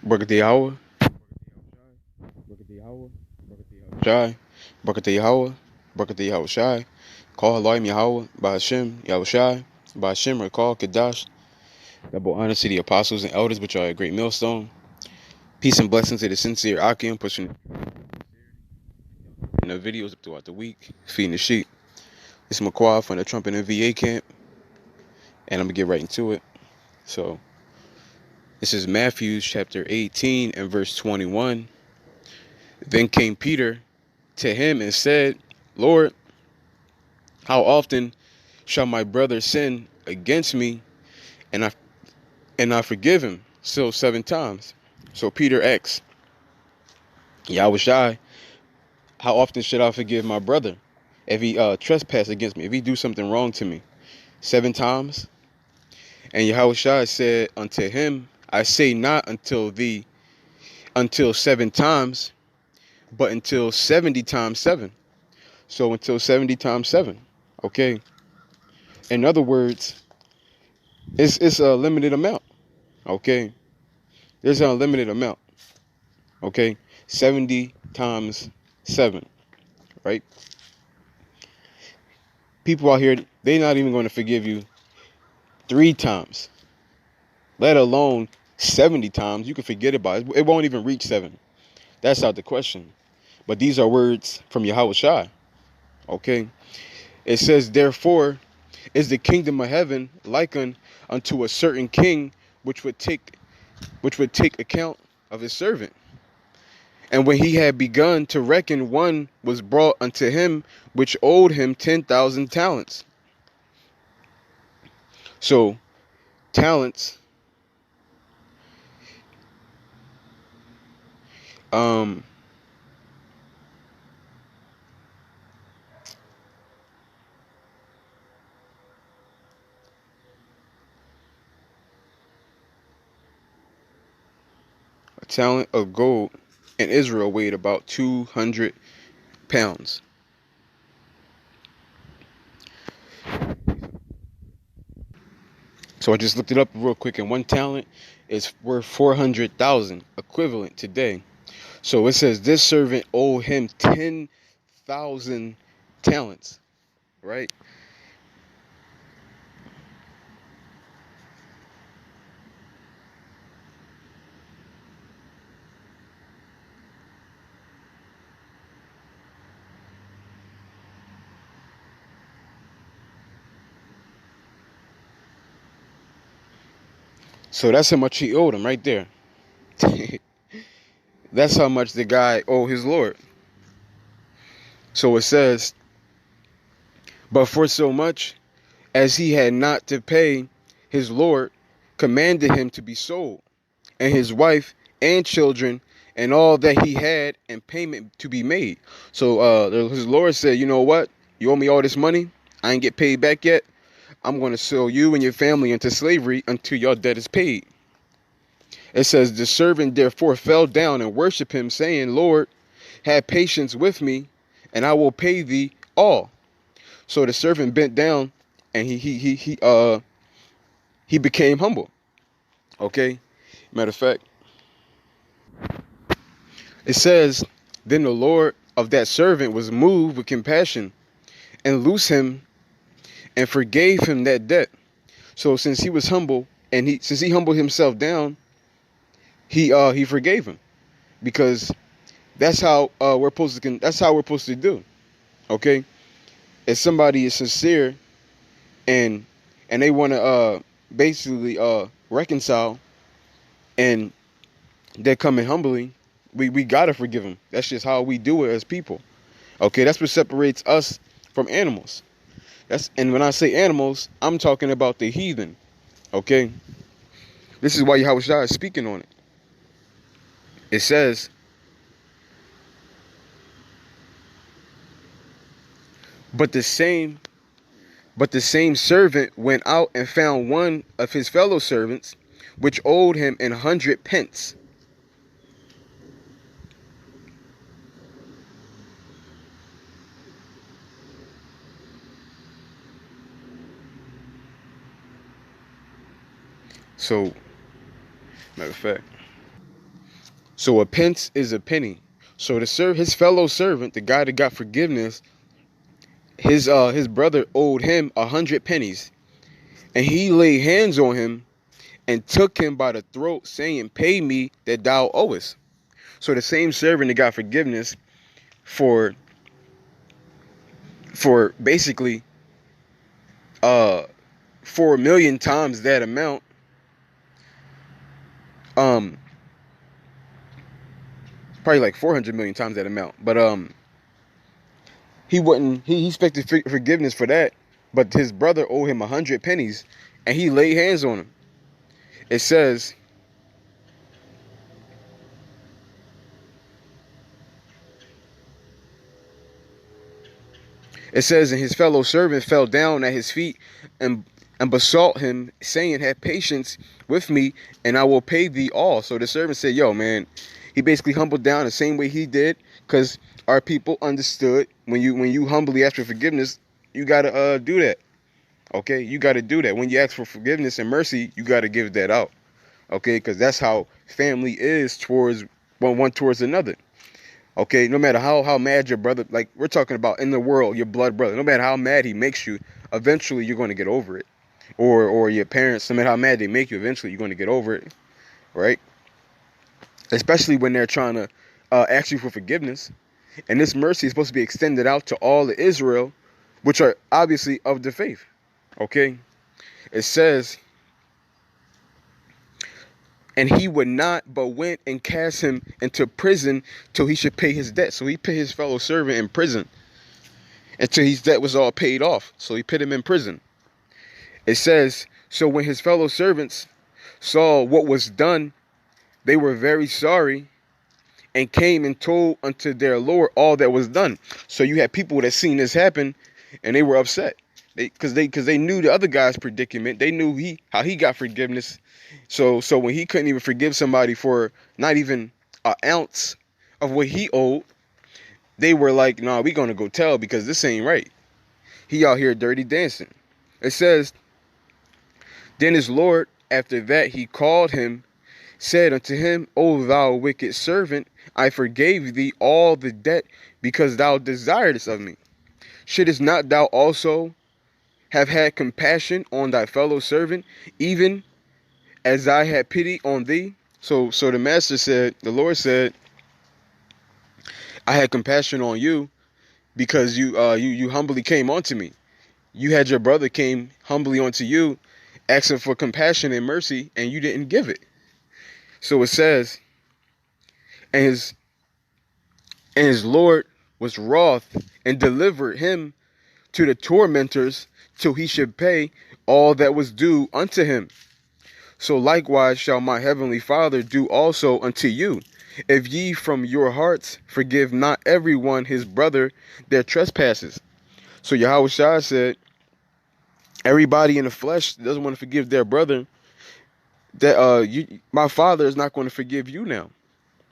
Barakati Yahweh, Barakati Yahweh, Barakati Shai, Barakati Yahweh, Barakati Yahweh Shai, call Elohim Yahweh, by Hashem, Yahweh Shai, by Hashem, or call Kadash. Double honor to the apostles and elders, which are a great millstone. Peace and blessings to the sincere Akim, pushing the videos up throughout the week, feeding the sheep. It's McQuad from the Trumpet and VA camp, and I'm gonna get right into it. So, this is Matthew chapter 18 and verse 21. Then came Peter to him and said, Lord, how often shall my brother sin against me and I forgive him? So 7 times. So Peter asks, Yahweh Shai, how often should I forgive my brother if he trespass against me, if he do something wrong to me? 7 times? And Yahweh Shai said unto him, I say not until 7 times, but until 70 times 7. So until 70 times 7. Okay. In other words, it's a limited amount. Okay. There's an unlimited amount. Okay. 70 times 7. Right? People out here, they're not even going to forgive you 3 times, let alone 70 times. You can forget about it. It won't even reach 7. That's out the question. But these are words from Yahweh Shai. Okay. It says, therefore, is the kingdom of heaven likened unto a certain king which would take account of his servant. And when he had begun to reckon, one was brought unto him which owed him 10,000 talents. So talents, um, a talent of gold in Israel weighed about 200 pounds. So I just looked it up real quick, and one talent is worth 400,000 equivalent today. So it says this servant owed him 10,000 talents, right? So that's how much he owed him right there. That's how much the guy owed his Lord. So it says, but for so much as he had not to pay, his Lord commanded him to be sold, and his wife and children and all that he had, and payment to be made. So his Lord said, you know what? You owe me all this money. I ain't get paid back yet. I'm going to sell you and your family into slavery until your debt is paid. It says, the servant therefore fell down and worshiped him, saying, Lord, have patience with me, and I will pay thee all. So the servant bent down, and he became humble. Okay. Matter of fact, it says, then the Lord of that servant was moved with compassion and loosed him and forgave him that debt. So since he was humble, and since he humbled himself down, he forgave him, because that's how that's how we're supposed to do. Okay. If somebody is sincere and they want to basically reconcile, and they're coming humbly, we gotta forgive them. That's just how we do it as people. Okay, that's what separates us from animals. And when I say animals, I'm talking about the heathen. Okay, this is why Yahweh Shai is speaking on it. It says, but the same but the same servant went out and found one of his fellow servants, which owed him 100 pence. So, matter of fact. So a pence is a penny. So to serve his fellow servant, the guy that got forgiveness, his brother owed him 100 pennies, and he laid hands on him and took him by the throat, saying, "Pay me that thou owest." So the same servant that got forgiveness for basically 4 million times that amount, um probably like 400 million times that amount, but he wouldn't he expected forgiveness for that, but his brother owed him 100 pennies, and he laid hands on him. It says, and his fellow servant fell down at his feet and besought him, saying, "Have patience with me, and I will pay thee all." So the servant said, "Yo, man," he basically humbled down the same way he did, because our people understood when you humbly ask for forgiveness, you gotta do that. Okay, you gotta do that. When you ask for forgiveness and mercy, you gotta give that out. Okay, because that's how family is towards one towards another. Okay, no matter how mad your brother, like we're talking about in the world, your blood brother, no matter how mad he makes you, eventually you're going to get over it. Or your parents, no matter how mad they make you, eventually you're going to get over it, right? Especially when they're trying to ask you for forgiveness. And this mercy is supposed to be extended out to all of Israel, which are obviously of the faith. Okay, it says, and he would not, but went and cast him into prison till he should pay his debt. So he put his fellow servant in prison until his debt was all paid off. So he put him in prison. It says, so when his fellow servants saw what was done, they were very sorry, and came and told unto their Lord all that was done. So you had people that seen this happen, and they were upset. Because they knew the other guy's predicament. They knew how he got forgiveness. So when he couldn't even forgive somebody for not even an ounce of what he owed, they were like, "Nah, we gonna go tell, because this ain't right. He out here dirty dancing." It says, then his Lord, after that he called him, said unto him, "O thou wicked servant, I forgave thee all the debt, because thou desiredst of me. Shouldest not thou also have had compassion on thy fellow servant, even as I had pity on thee?" So the Lord said, I had compassion on you, because you humbly came unto me. You had your brother came humbly unto you, asking for compassion and mercy, and you didn't give it. So it says, and his Lord was wroth, and delivered him to the tormentors till he should pay all that was due unto him. So likewise shall my heavenly Father do also unto you, if ye from your hearts forgive not everyone his brother their trespasses. So Yahushua said, everybody in the flesh doesn't want to forgive their brother, that my Father is not going to forgive you now.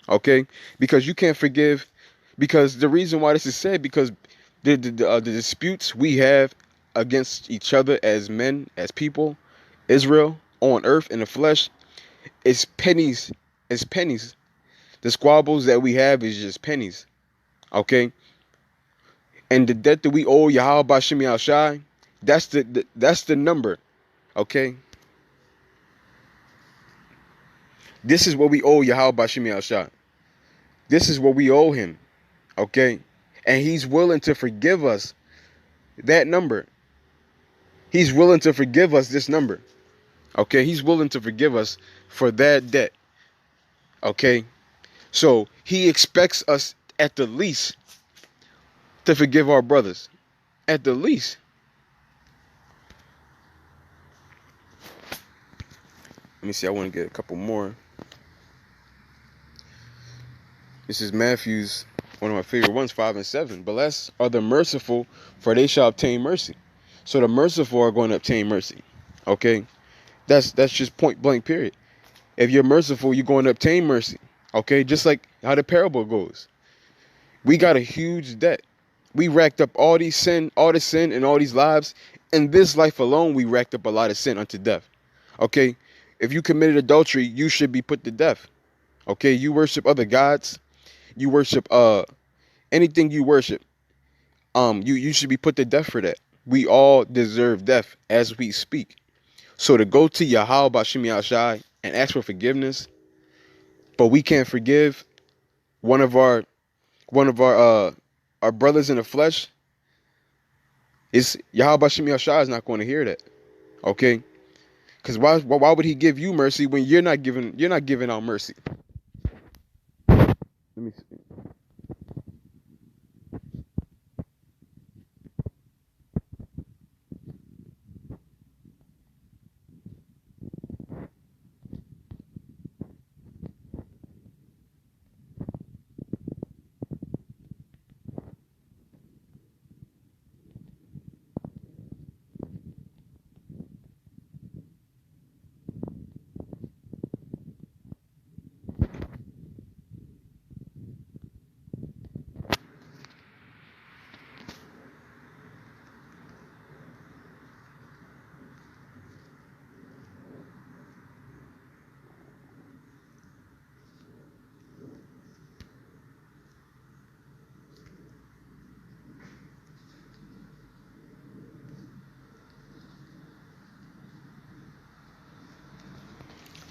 Okay, because you can't forgive. Because the reason why this is said, because the disputes we have against each other as men, as people, Israel on earth in the flesh, is pennies. It's pennies. The squabbles that we have is just pennies. Okay, and the debt that we owe Yahweh Bashim Yahushai, that's the number. Okay, this is what we owe Yahweh Bashim Yahushai. This is what we owe him. Okay, and he's willing to forgive us that number. He's willing to forgive us this number. Okay, he's willing to forgive us for that debt. Okay, so he expects us at the least to forgive our brothers. At the least. Let me see, I want to get a couple more. This is Matthew's, one of my favorite ones, 5 and 7. Blessed are the merciful, for they shall obtain mercy. So the merciful are going to obtain mercy. Okay, that's just point blank period. If you're merciful, you're going to obtain mercy. Okay, just like how the parable goes. We got a huge debt. We racked up all the sin and all these lives. In this life alone, we racked up a lot of sin unto death. Okay, if you committed adultery, you should be put to death. Okay, you worship other gods, you worship anything you worship, you should be put to death for that. We all deserve death as we speak. So to go to Yahweh Bashim Yashai and ask for forgiveness, but we can't forgive one of our our brothers in the flesh, is Yahweh Bashim Yashai is not going to hear that. Okay? Because why would he give you mercy when you're not giving out mercy? Let me see.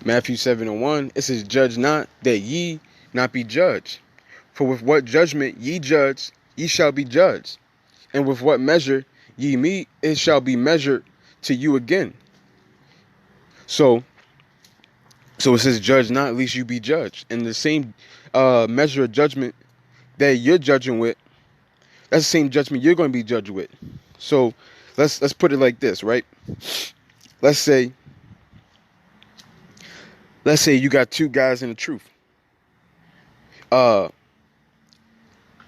Matthew 7:1, it says, "Judge not, that ye not be judged. For with what judgment ye judge, ye shall be judged. And with what measure ye meet, it shall be measured to you again." So, so it says, "Judge not, lest you be judged." And the same measure of judgment that you're judging with, that's the same judgment you're going to be judged with. So, let's put it like this, right? Let's say you got two guys in the truth. Uh,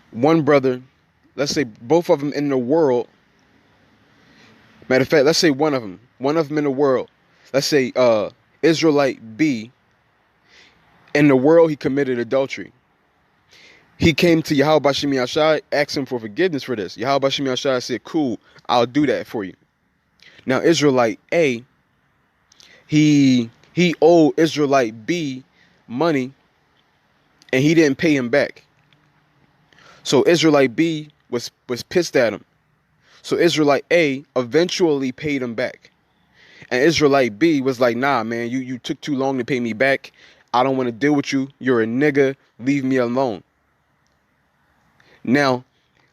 one brother, let's say both of them in the world. Matter of fact, let's say one of them in the world. Let's say Israelite B, in the world he committed adultery. He came to Yahweh Bashim Yashai, asked him for forgiveness for this. Yahweh Bashim Yashai said, "Cool, I'll do that for you." Now Israelite A, he owed Israelite B money, and he didn't pay him back. So Israelite B was pissed at him. So Israelite A eventually paid him back. And Israelite B was like, "Nah, man, you took too long to pay me back. I don't want to deal with you. You're a nigga. Leave me alone." Now,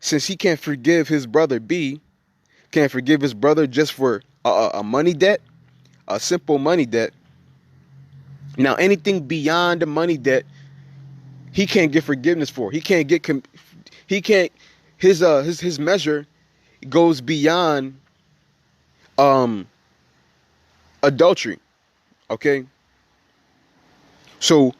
since he can't forgive his brother B, can't forgive his brother just for a money debt, a simple money debt. Now, anything beyond the money debt, he can't get forgiveness for. He can't. His measure goes beyond um adultery. Okay, so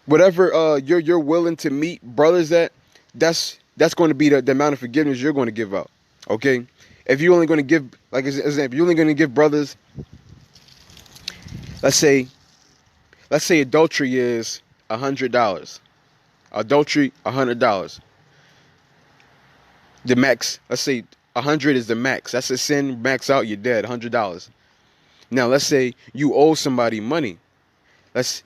whatever you're willing to meet brothers at, that's going to be the amount of forgiveness you're going to give out. Okay, if you're only going to give, like as an example, you're only going to give brothers, let's say adultery is $100. Adultery $100. The max, let's say 100 is the max. That's a sin. Max out, you're dead. $100. Now let's say you owe somebody money. Let's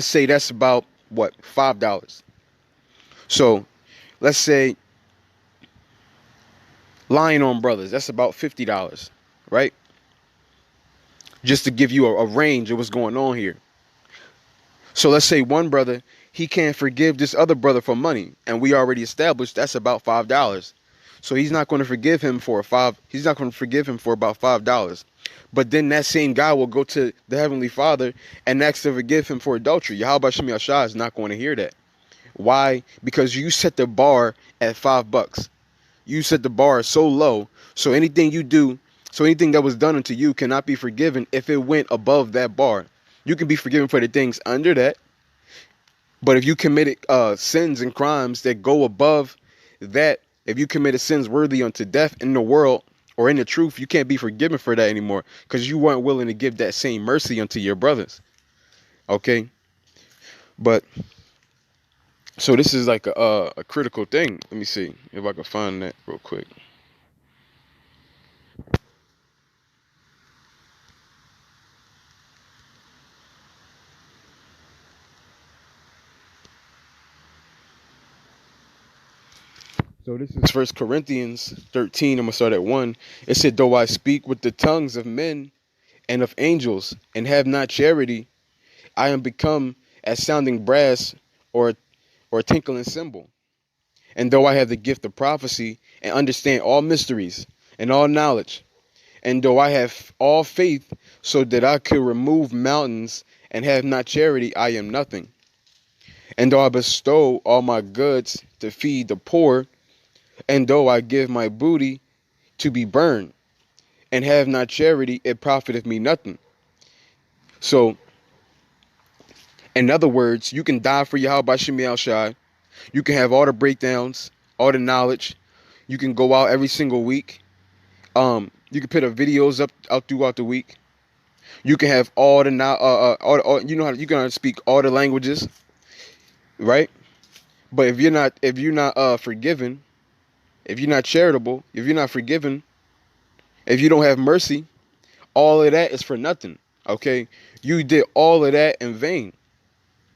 say that's about what, $5. So let's say lying on brothers, that's about $50, right? Just to give you a range of what's going on here. So let's say one brother, he can't forgive this other brother for money, and we already established that's about $5. So he's not going to forgive him for he's not going to forgive him for about $5. But then that same guy will go to the Heavenly Father and ask to forgive him for adultery. Yahweh Shem Yashah is not going to hear that. Why? Because you set the bar at $5. You set the bar so low, so anything that was done unto you cannot be forgiven if it went above that bar. You can be forgiven for the things under that, but if you committed sins and crimes that go above that, if you committed sins worthy unto death in the world or in the truth, you can't be forgiven for that anymore because you weren't willing to give that same mercy unto your brothers. Okay, but so this is like a critical thing. Let me see if I can find that real quick. So this is First Corinthians 13. I'm gonna start at 1. It said, "Though I speak with the tongues of men and of angels, and have not charity, I am become as sounding brass or a tinkling cymbal. And though I have the gift of prophecy and understand all mysteries and all knowledge, and though I have all faith so that I could remove mountains and have not charity, I am nothing. And though I bestow all my goods to feed the poor, and though I give my booty to be burned, and have not charity, it profiteth me nothing." So, in other words, you can die for Yahweh Shemi Shai. You can have all the breakdowns, all the knowledge. You can go out every single week. You can put the videos up out throughout the week. You can have all the now, you know how you can speak all the languages, right? But if you're not forgiven, if you're not charitable, if you're not forgiven, if you don't have mercy, all of that is for nothing. Okay, you did all of that in vain.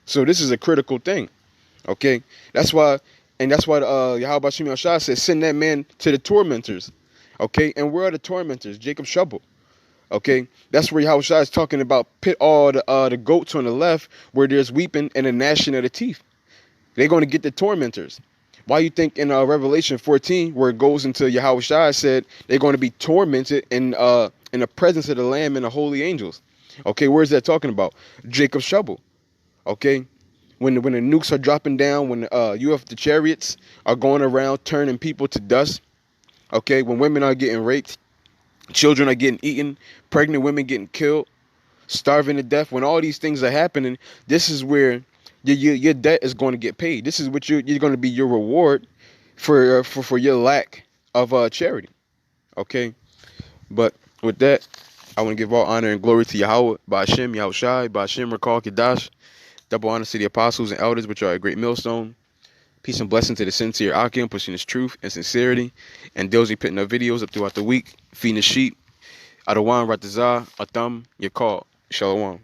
So this is a critical thing. Okay, that's why, Yahweh Shemi Shai says, "Send that man to the tormentors." Okay, and where are the tormentors? Jacob Trouble. Okay, that's where Yahweh Shai is talking about. Pit all the goats on the left where there's weeping and the gnashing of the teeth. They're going to get the tormentors. Why you think in Revelation 14, where it goes into Yahweh Shai said they're going to be tormented in the presence of the Lamb and the holy angels? Okay, where is that talking about? Jacob's trouble. Okay, when the nukes are dropping down, when the chariots are going around turning people to dust. Okay, when women are getting raped, children are getting eaten, pregnant women getting killed, starving to death. When all these things are happening, this is where your debt is going to get paid. This is what you're going to be your reward for your lack of charity. Okay, but with that, I want to give all honor and glory to Yahweh, Ba'ashem, Yahweh Shai, Ba'ashem, Rakal, Kadash. Double honor to the apostles and elders, which are a great millstone. Peace and blessing to the sincere Akim, pushing his truth and sincerity. And Dozy putting up videos up throughout the week, feeding the sheep. Adawan, Ratazah, Atham, Yakal, Shalom.